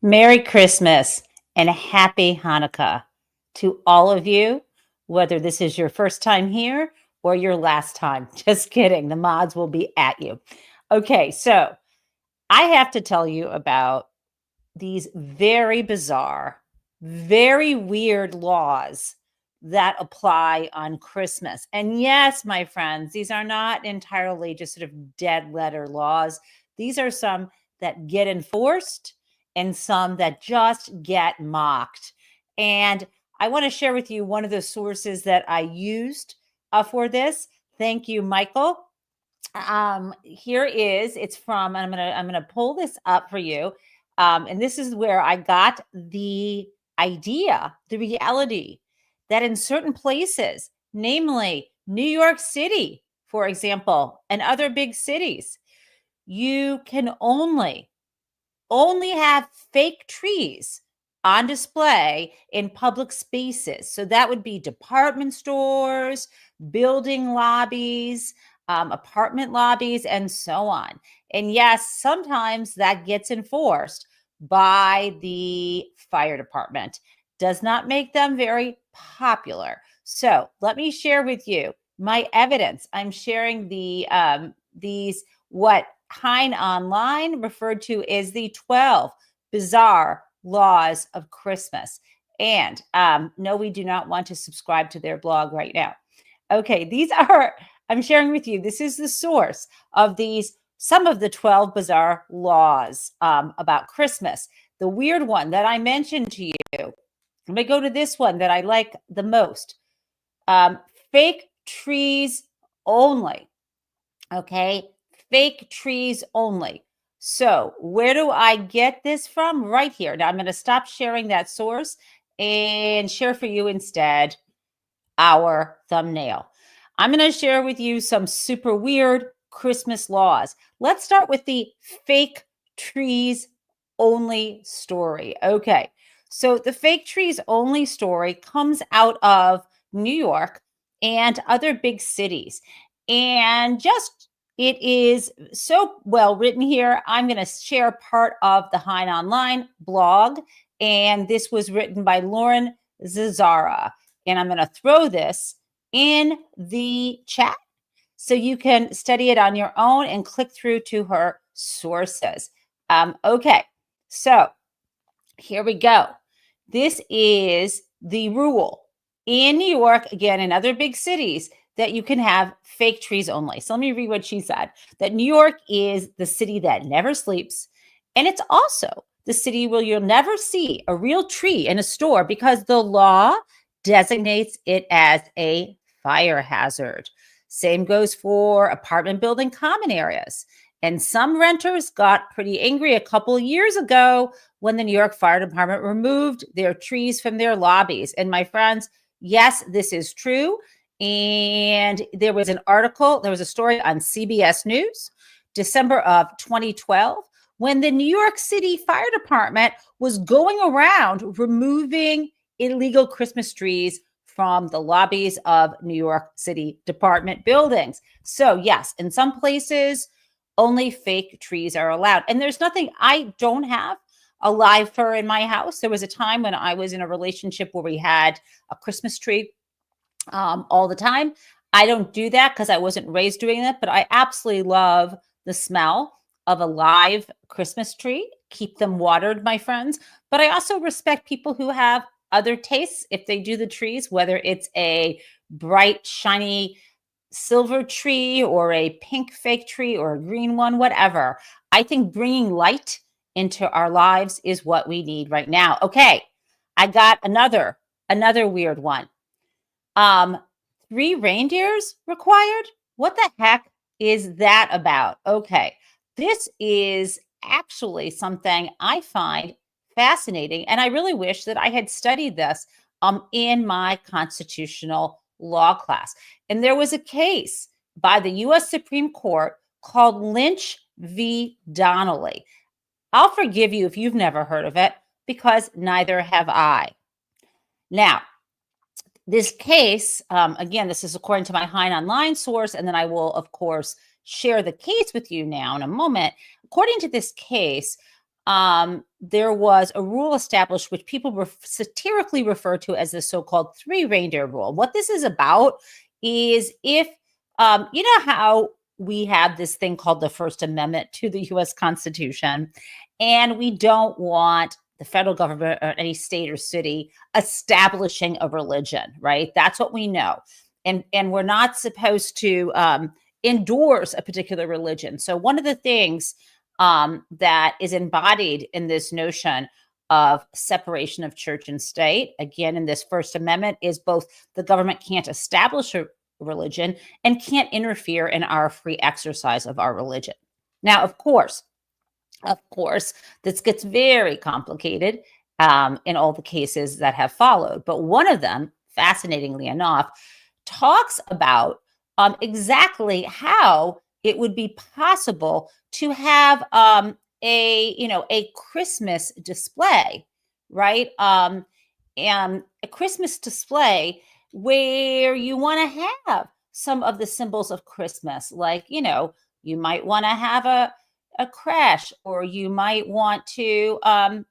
Merry Christmas and a happy Hanukkah to all of you, whether this is your first time here or your last time. Just kidding. The mods will be at you. Okay, so I have to tell you about these very bizarre, very weird laws that apply on Christmas. And yes, my friends, these are not entirely just sort of dead letter laws. These are some that get enforced and some that just get mocked. And I want to share with you one of the sources that I used for this. Thank you, Michael. Here is it's from. I'm gonna pull this up for you, and this is where I got the idea, the reality that in certain places, namely New York City, for example, and other big cities, you can only have fake trees on display in public spaces. So that would be department stores, building lobbies, apartment lobbies, and so on. And yes, sometimes that gets enforced by the fire department. Does not make them very popular. So let me share with you my evidence. I'm sharing these what Hein Online referred to as the 12 bizarre laws of Christmas. And no, we do not want to subscribe to their blog right now. Okay, I'm sharing with you, this is the source of some of the 12 bizarre laws about Christmas. The weird one that I mentioned to you, let me go to this one that I like the most. Fake trees only. Okay, fake trees only. So where do I get this from? Right here. Now I'm going to stop sharing that source and share for you instead our thumbnail. I'm going to share with you some super weird Christmas laws. Let's start with the fake trees only story. Okay, so the fake trees only story comes out of New York and other big cities. And just it is so well written here. I'm going to share part of the Hein Online blog, and this was written by Lauren Zazara. And I'm going to throw this in the chat so you can study it on your own and click through to her sources. Okay, so here we go. This is the rule in New York, again, in other big cities, that you can have fake trees only. So let me read what she said, that New York is the city that never sleeps. And it's also the city where you'll never see a real tree in a store because the law designates it as a fire hazard. Same goes for apartment building common areas. And some renters got pretty angry a couple years ago when the New York Fire Department removed their trees from their lobbies. And my friends, yes, this is true. And there was a story on CBS News, December of 2012, when the New York City Fire Department was going around removing illegal Christmas trees from the lobbies of New York City department buildings. So yes, in some places, only fake trees are allowed. And there's nothing, I don't have a live fir in my house. There was a time when I was in a relationship where we had a Christmas tree all the time. I don't do that because I wasn't raised doing that, but I absolutely love the smell of a live Christmas tree. Keep them watered, my friends. But I also respect people who have other tastes if they do the trees, whether it's a bright, shiny silver tree or a pink fake tree or a green one, whatever. I think bringing light into our lives is what we need right now. Okay, I got another weird one. 3 reindeers required? What the heck is that about? Okay, this is actually something I find fascinating, and I really wish that I had studied this in my constitutional law class. And there was a case by the U.S. Supreme Court called Lynch v. Donnelly. I'll forgive you if you've never heard of it, because neither have I. Now, this case, again, this is according to my Hein Online source, and then I will, of course, share the case with you now in a moment. According to this case, there was a rule established which people satirically refer to as the so-called three reindeer rule. What this is about is if, you know how we have this thing called the First Amendment to the US Constitution, and we don't want the federal government or any state or city establishing a religion, right? That's what we know. And we're not supposed to endorse a particular religion. So one of the things that is embodied in this notion of separation of church and state, again, in this First Amendment, is both the government can't establish a religion and can't interfere in our free exercise of our religion. Now, of course, this gets very complicated in all the cases that have followed. But one of them, fascinatingly enough, talks about exactly how it would be possible to have a Christmas display, right? And a Christmas display where you want to have some of the symbols of Christmas, like, you might want to have a crash, or you might want to, I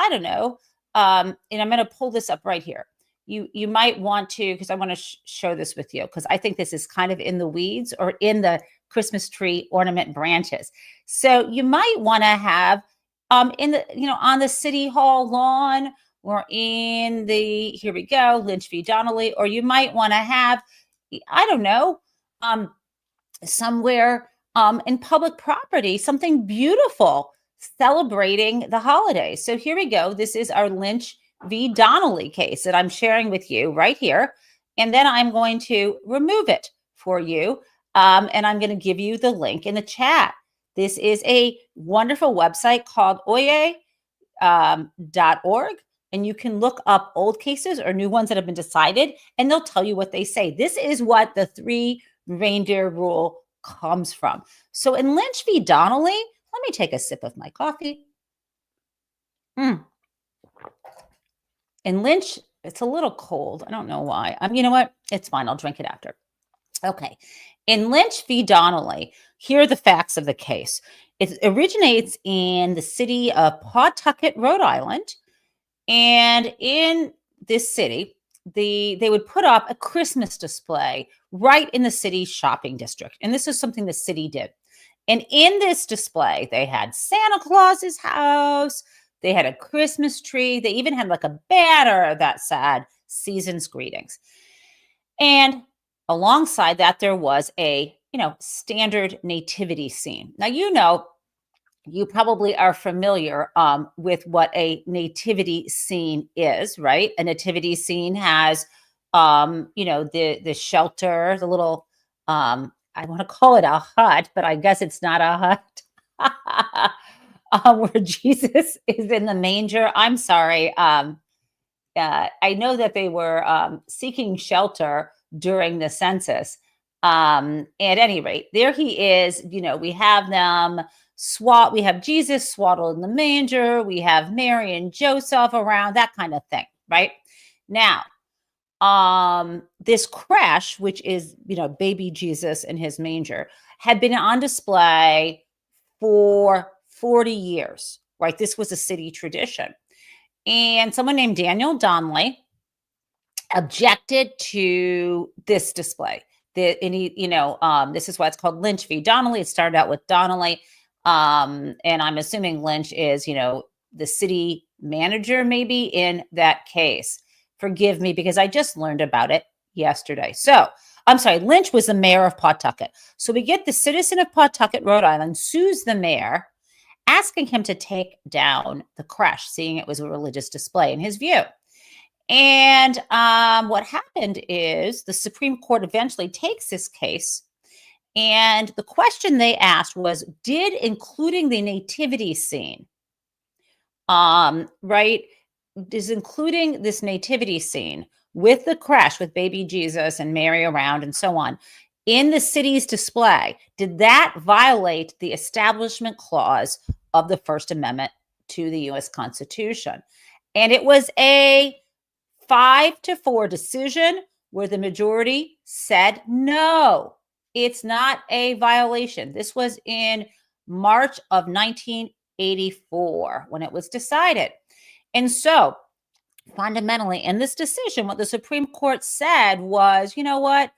don't know, and I'm going to pull this up right here. You might want to, because I want to show this with you, because I think this is kind of in the weeds or in the Christmas tree ornament branches. So you might want to have in the, on the City Hall lawn, or in the, here we go, Lynch v. Donnelly, or you might want to have, I don't know, somewhere in public property, something beautiful celebrating the holidays. So here we go. This is our Lynch v. Donnelly case that I'm sharing with you right here. And then I'm going to remove it for you. And I'm going to give you the link in the chat. This is a wonderful website called oye.org. And you can look up old cases or new ones that have been decided, and they'll tell you what they say. This is what the three reindeer rule comes from. So in Lynch v. Donnelly, let me take a sip of my coffee. In Lynch, it's a little cold. I don't know why. You know what? It's fine. I'll drink it after. Okay. In Lynch v. Donnelly, here are the facts of the case. It originates in the city of Pawtucket, Rhode Island. And in this city, they would put up a Christmas display right in the city's shopping district. And this is something the city did. And in this display, they had Santa Claus's house. They had a Christmas tree. They even had like a banner that said "Season's Greetings." And alongside that, there was a, standard nativity scene. Now, you probably are familiar with what a nativity scene is, right? A nativity scene has, the shelter, the little, I want to call it a hut, but I guess it's not a hut, where Jesus is in the manger. I'm sorry. I know that they were seeking shelter during the census. At any rate, there he is. We have them. We have Jesus swaddled in the manger. We have Mary and Joseph around, that kind of thing, right? Now, this crash, which is, baby Jesus in his manger, had been on display for 40 years, right? This was a city tradition. And someone named Donnelly objected to this display. This is why it's called Lynch v. Donnelly. It started out with Donnelly. And I'm assuming Lynch is, the city manager maybe in that case. Forgive me, because I just learned about it yesterday. So I'm sorry, Lynch was the mayor of Pawtucket. So we get the citizen of Pawtucket, Rhode Island, sues the mayor, asking him to take down the crash, seeing it was a religious display in his view. And what happened is the Supreme Court eventually takes this case. And the question they asked was, did including the nativity scene, is including this nativity scene with the crash with baby Jesus and Mary around and so on in the city's display, did that violate the Establishment Clause of the First Amendment to the U.S. Constitution? And it was a 5-4 decision where the majority said no. It's not a violation. This was in March of 1984 when it was decided. And so fundamentally in this decision, what the Supreme Court said was, you know what?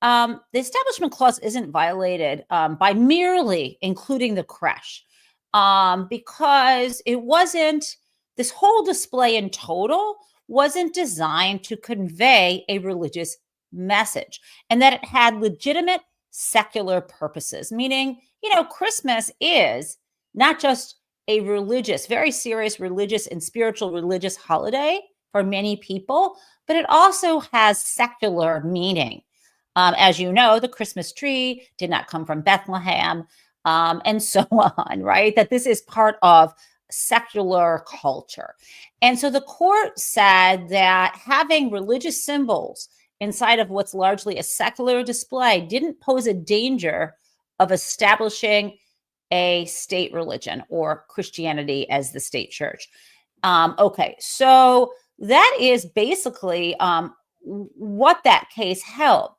The Establishment Clause isn't violated by merely including the creche because it wasn't, this whole display in total wasn't designed to convey a religious message, and that it had legitimate secular purposes, meaning, Christmas is not just a religious, very serious religious and spiritual religious holiday for many people, but it also has secular meaning. As you know, the Christmas tree did not come from Bethlehem, and so on, right? That this is part of secular culture. And so the court said that having religious symbols inside of what's largely a secular display didn't pose a danger of establishing a state religion or Christianity as the state church. Okay, so that is basically what that case held.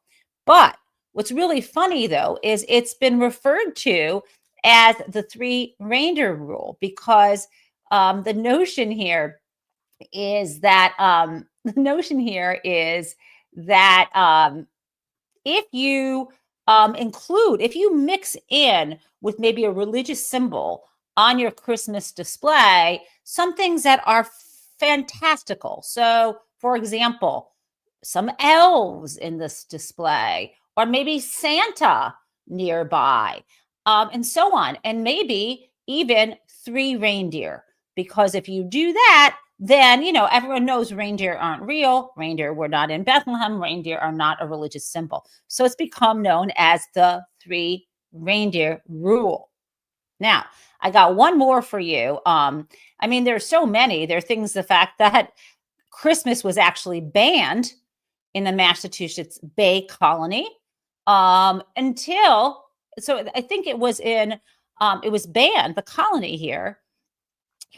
But what's really funny, though, is it's been referred to as the three reindeer rule because the notion here is that if you if you mix in with maybe a religious symbol on your Christmas display, some things that are fantastical. So, for example, some elves in this display, or maybe Santa nearby, and so on. And maybe even three reindeer, because if you do that, then, everyone knows reindeer aren't real. Reindeer were not in Bethlehem. Reindeer are not a religious symbol. So it's become known as the three reindeer rule. Now, I got one more for you. There's so many. There are things, the fact that Christmas was actually banned in the Massachusetts Bay Colony until, so I think it was it was banned, the colony here,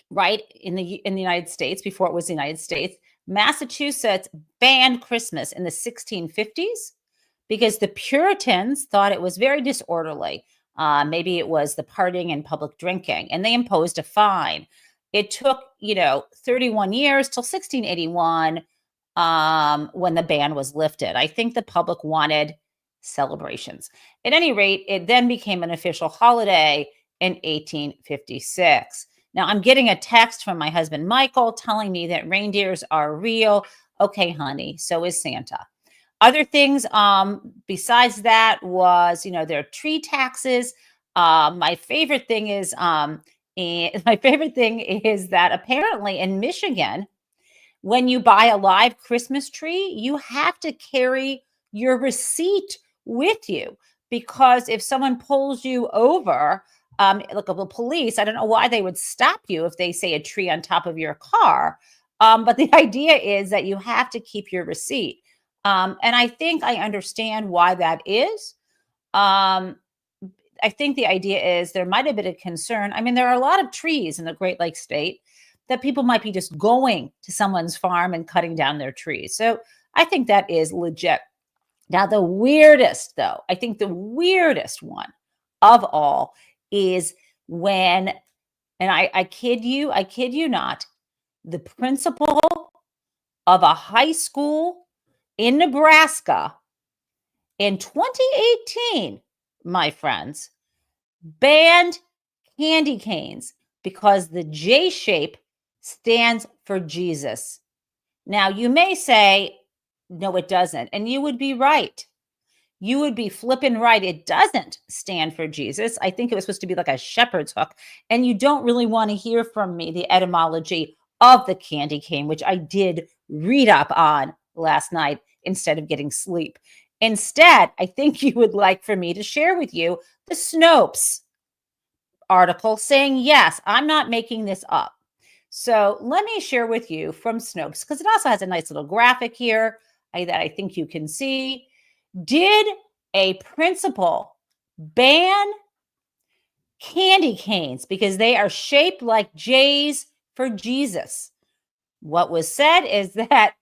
right, in the United States, before it was the United States. Massachusetts banned Christmas in the 1650s because the Puritans thought it was very disorderly. Maybe it was the partying and public drinking, and they imposed a fine. It took, 31 years till 1681 when the ban was lifted. I think the public wanted celebrations. At any rate, it then became an official holiday in 1856. Now, I'm getting a text from my husband, Michael, telling me that reindeers are real. Okay, honey, so is Santa. Other things besides that was, there are tree taxes. My favorite thing is that apparently in Michigan, when you buy a live Christmas tree, you have to carry your receipt with you, because if someone pulls you over, like the police, I don't know why they would stop you if they say a tree on top of your car. But the idea is that you have to keep your receipt. And I think I understand why that is. I think the idea is there might have been a concern. There are a lot of trees in the Great Lakes state that people might be just going to someone's farm and cutting down their trees. So I think that is legit. Now, the weirdest, though, I think the weirdest one of all is when, and I kid you not, the principal of a high school in Nebraska in 2018, my friends, banned candy canes because the J shape stands for Jesus. Now, you may say, no, it doesn't. And you would be right. You would be flipping right. It doesn't stand for Jesus. I think it was supposed to be like a shepherd's hook. And you don't really want to hear from me the etymology of the candy cane, which I did read up on last night instead of getting sleep. Instead, I think you would like for me to share with you the Snopes article saying, yes, I'm not making this up. So let me share with you from Snopes, because it also has a nice little graphic here that I think you can see. Did a principal ban candy canes because they are shaped like J's for Jesus? What was said is that,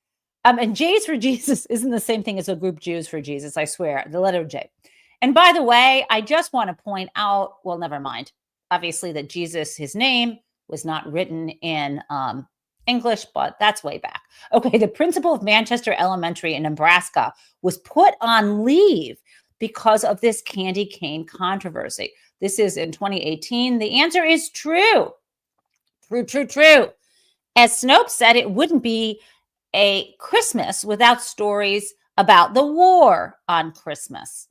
and J's for Jesus isn't the same thing as a group Jews for Jesus, I swear, the letter J. And by the way, I just want to point out, well, never mind. obviously that Jesus, his name, was not written in English, but that's way back. Okay, the principal of Manchester Elementary in Nebraska was put on leave because of this candy cane controversy. This is in 2018. The answer is true. True, true, true. As Snopes said, it wouldn't be a Christmas without stories about the war on Christmas,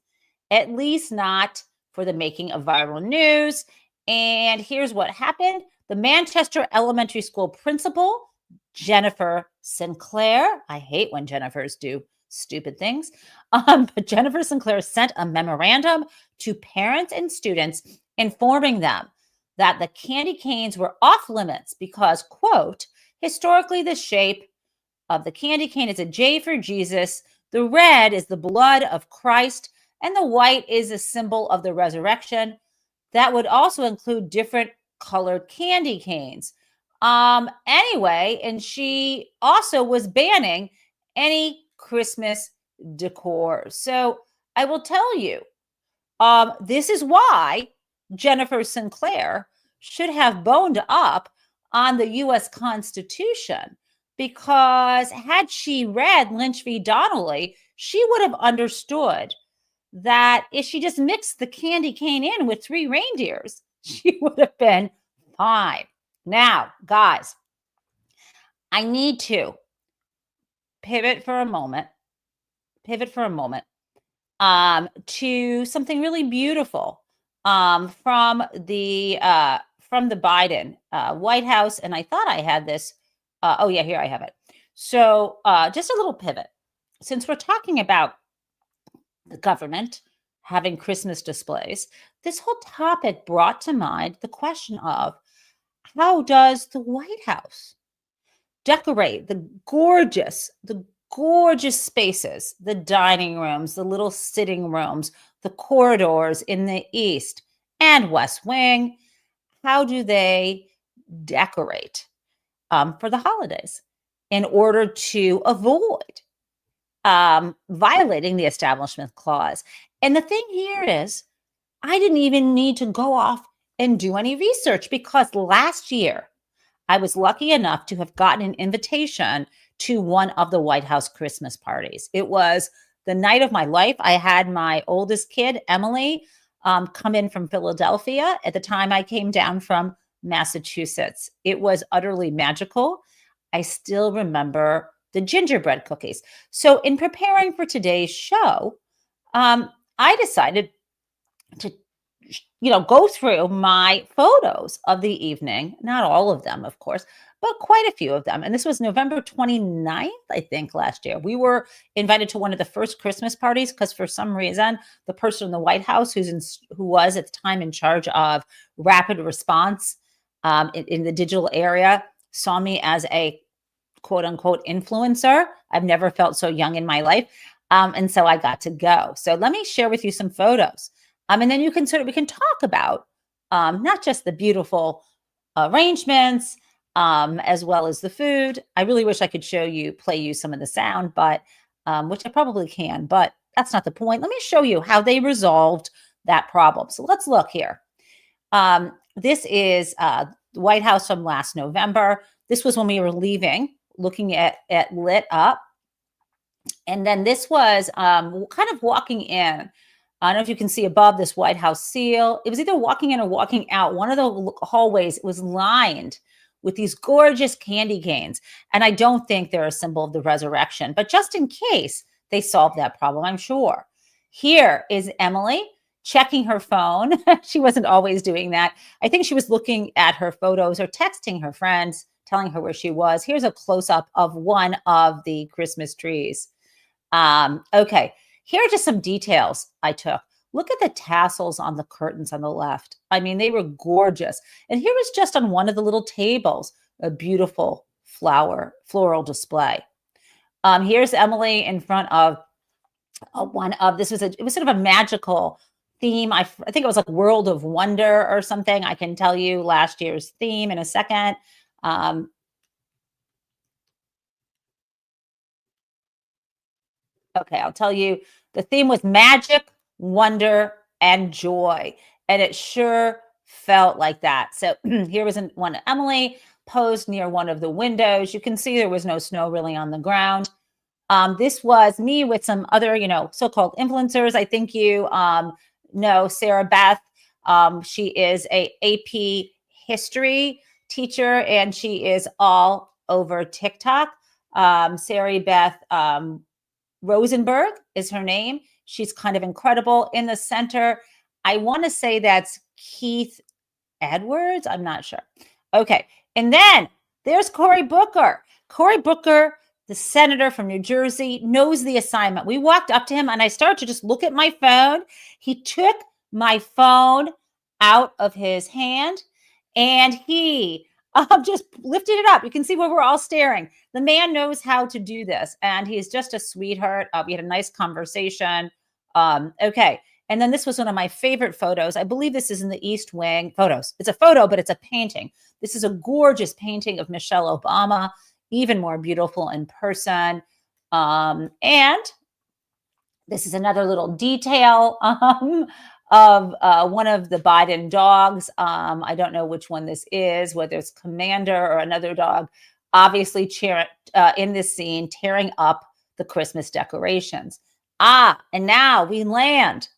at least not for the making of viral news. And here's what happened. The Manchester Elementary School principal, Jennifer Sinclair, I hate when Jennifers do stupid things, but Jennifer Sinclair sent a memorandum to parents and students informing them that the candy canes were off limits because, quote, historically the shape of the candy cane is a J for Jesus, the red is the blood of Christ, and the white is a symbol of the resurrection. That would also include different colored candy canes. Anyway, and she also was banning any Christmas decor. So I will tell you, this is why Jennifer Sinclair should have boned up on the U.S. Constitution, because had she read Lynch v. Donnelly, she would have understood that if she just mixed the candy cane in with 3 reindeers, she would have been fine. Now, guys, I need to pivot for a moment to something really beautiful from the Biden White House. And I thought I had this. Oh yeah, here I have it. So just a little pivot. Since we're talking about the government having Christmas displays, this whole topic brought to mind the question of how does the White House decorate the gorgeous spaces, the dining rooms, the little sitting rooms, the corridors in the East and West Wing? How do they decorate for the holidays in order to avoid violating the Establishment Clause? And the thing here is, I didn't even need to go off and do any research, because last year I was lucky enough to have gotten an invitation to one of the White House Christmas parties. It was the night of my life. I had my oldest kid, Emily, come in from Philadelphia. At the time, I came down from Massachusetts. It was utterly magical. I still remember the gingerbread cookies. So in preparing for today's show, I decided to go through my photos of the evening, not all of them, of course, but quite a few of them. And this was November 29th, I think, last year. We were invited to one of the first Christmas parties because for some reason, the person in the White House who was at the time in charge of rapid response in the digital area saw me as a quote unquote influencer. I've never felt so young in my life. And so I got to go. So let me share with you some photos. And then we can talk about not just the beautiful arrangements, as well as the food. I really wish I could play you some of the sound, but which I probably can, but that's not the point. Let me show you how they resolved that problem. So let's look here. This is the White House from last November. This was when we were leaving, looking at Lit Up. And then this was kind of walking in. I don't know if you can see above this White House seal. It was either walking in or walking out. One of the hallways was lined with these gorgeous candy canes. And I don't think they're a symbol of the resurrection, but just in case they solve that problem, I'm sure. Here is Emily checking her phone. She wasn't always doing that. I think she was looking at her photos or texting her friends, telling her where she was. Here's a close-up of one of the Christmas trees. Okay. Here are just some details I took. Look at the tassels on the curtains on the left. I mean, they were gorgeous. And here was just on one of the little tables, a beautiful floral display. Here's Emily in front of it was sort of a magical theme. I think it was like World of Wonder or something. I can tell you last year's theme in a second. Okay, I'll tell you. The theme was magic, wonder, and joy. And it sure felt like that. So here was one Emily posed near one of the windows. You can see there was no snow really on the ground. This was me with some other, so-called influencers. I think you know Sarah Beth. She is a AP history teacher, and she is all over TikTok. Sarah Beth Rosenberg is her name. She's kind of incredible. In the center, I want to say that's Keith Edwards. I'm not sure. Okay. And then there's Cory Booker. Cory Booker, the senator from New Jersey, knows the assignment. We walked up to him and I started to just look at my phone. He took my phone out of his hand and he just lifted it up. You can see where we're all staring. The man knows how to do this and he's just a sweetheart. We had a nice conversation. Okay. And then this was one of my favorite photos. I believe this is in the East Wing photos. It's a photo, but it's a painting. This is a gorgeous painting of Michelle Obama, even more beautiful in person. And this is another little detail of one of the Biden dogs. I don't know which one this is, whether it's Commander or another dog, obviously in this scene, tearing up the Christmas decorations. And now we land.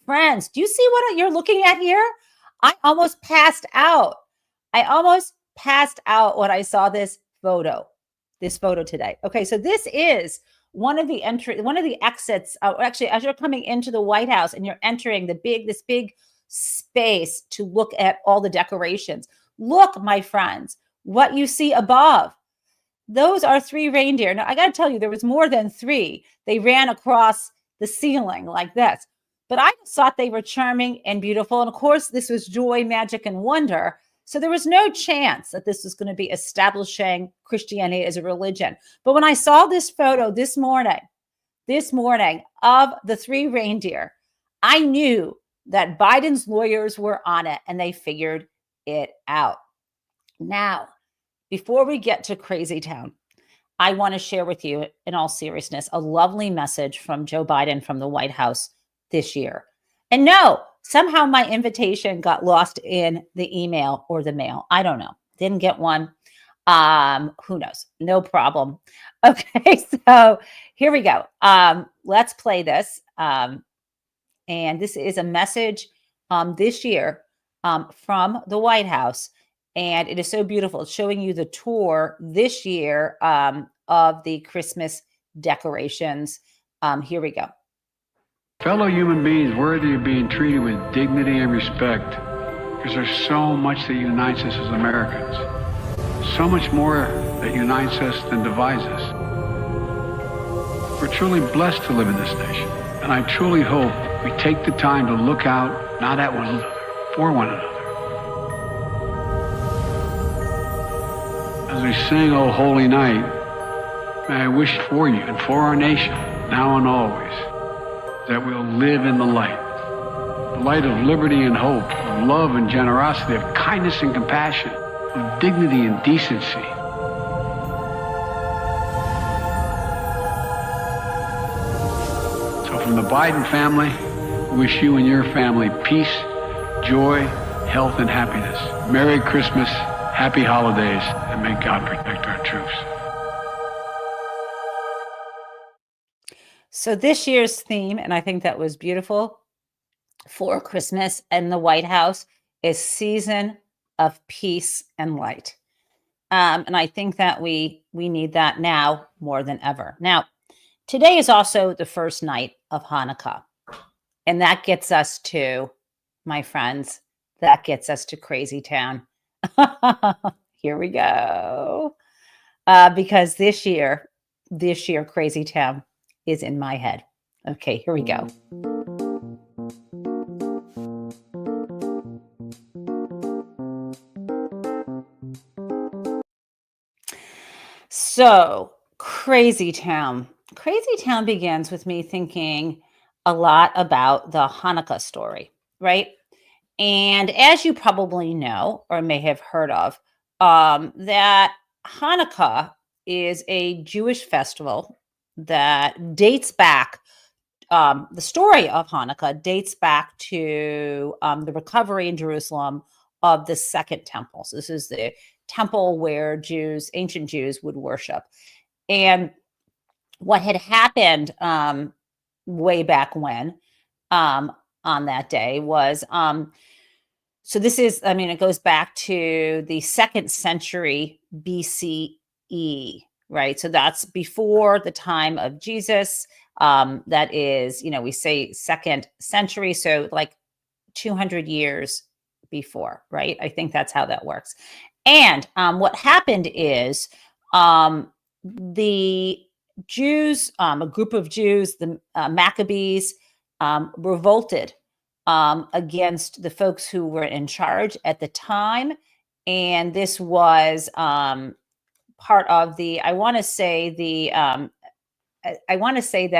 Friends, do you see what you're looking at here? I almost passed out. When I saw this photo today. Okay, so this is one of the exits. Actually, as you're coming into the White House and you're entering this big space to look at all the decorations. Look, my friends, what you see above. Those are 3 reindeer. Now, I got to tell you, there was more than 3. They ran across the ceiling like this. But I just thought they were charming and beautiful. And of course, this was joy, magic, and wonder. So there was no chance that this was going to be establishing Christianity as a religion. But when I saw this photo this morning of the 3 reindeer, I knew that Biden's lawyers were on it and they figured it out. Now, before we get to Crazy Town, I want to share with you, in all seriousness, a lovely message from Joe Biden from the White House this year. And no, somehow my invitation got lost in the email or the mail. I don't know. Didn't get one. Who knows? No problem. Okay, so here we go. Let's play this. And this is a message this year from the White House. And it is so beautiful. It's showing you the tour this year of the Christmas decorations. Here we go. Fellow human beings worthy of being treated with dignity and respect, because there's so much that unites us as Americans. So much more that unites us than divides us. We're truly blessed to live in this nation, and I truly hope we take the time to look out, not at one another, for one another. As we sing O Holy Night, may I wish for you and for our nation, now and always, that we'll live in the light of liberty and hope, of love and generosity, of kindness and compassion, of dignity and decency. So from the Biden family, we wish you and your family peace, joy, health, and happiness. Merry Christmas, happy holidays, and may God protect our troops. So this year's theme, and I think that was beautiful for Christmas and the White House, is Season of Peace and Light. And I think that we need that now more than ever. Now, today is also the first night of Hanukkah. And that gets us to, my friends, that gets us to Crazy Town. Here we go. Because this year, Crazy Town is in my head. Okay, here we go. So, Crazy Town. Crazy Town begins with me thinking a lot about the Hanukkah story, right? And as you probably know, or may have heard of, that Hanukkah is a Jewish festival that dates back the story of Hanukkah dates back to the recovery in Jerusalem of the second temple. So this is the temple where ancient Jews would worship. And what had happened way back when on that day was, so this is, it goes back to the 2nd century BCE, right? So that's before the time of Jesus. That is, we say 2nd century, so like 200 years before, right? I think that's how that works. And what happened is the Jews, a group of Jews, the Maccabees, revolted against the folks who were in charge at the time. And this was part of the, I want to say that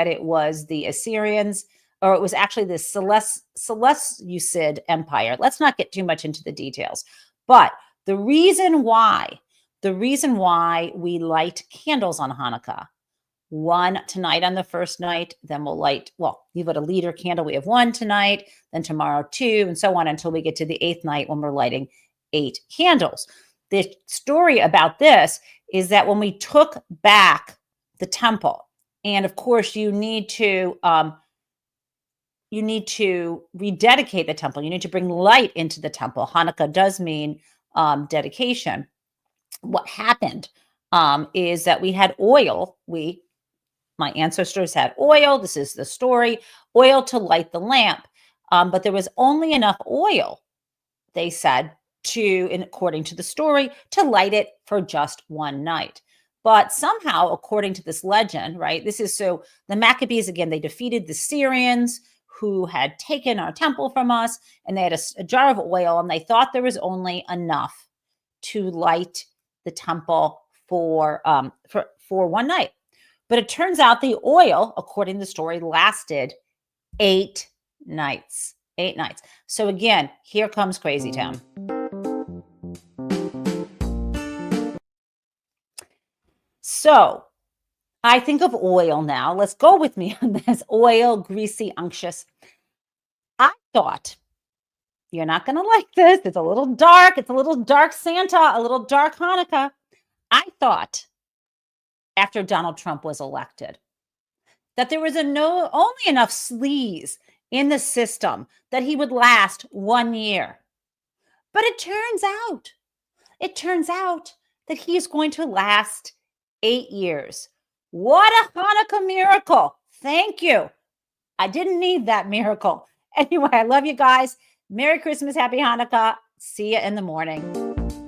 it was the Assyrians, or it was actually the Seleucid Empire. Let's not get too much into the details. But the reason why we light candles on Hanukkah, one tonight on the first night, then we'll light, you've got a liter candle. We have one tonight, then tomorrow 2, and so on until we get to the 8th night when we're lighting 8 candles. The story about this is that when we took back the temple, and of course you need to rededicate the temple. You need to bring light into the temple. Hanukkah does mean dedication. What happened is that we had oil. My ancestors had oil. This is the story. Oil to light the lamp. But there was only enough oil, they said, according to the story, to light it for just one night. But somehow, according to this legend, right, the Maccabees, again, they defeated the Syrians who had taken our temple from us, and they had a jar of oil, and they thought there was only enough to light the temple for one night. But it turns out the oil, according to the story, lasted 8 nights. 8 nights. So again, here comes Crazy Town. So I think of oil now. Let's go with me on this. Oil, greasy, unctuous. I thought, you're not going to like this. It's a little dark. It's a little dark Santa, a little dark Hanukkah. I thought after Donald Trump was elected that there was only enough sleaze in the system that he would last 1 year. But it turns out that he is going to last 8 years. What a Hanukkah miracle. Thank you. I didn't need that miracle. Anyway, I love you guys. Merry Christmas. Happy Hanukkah. See you in the morning.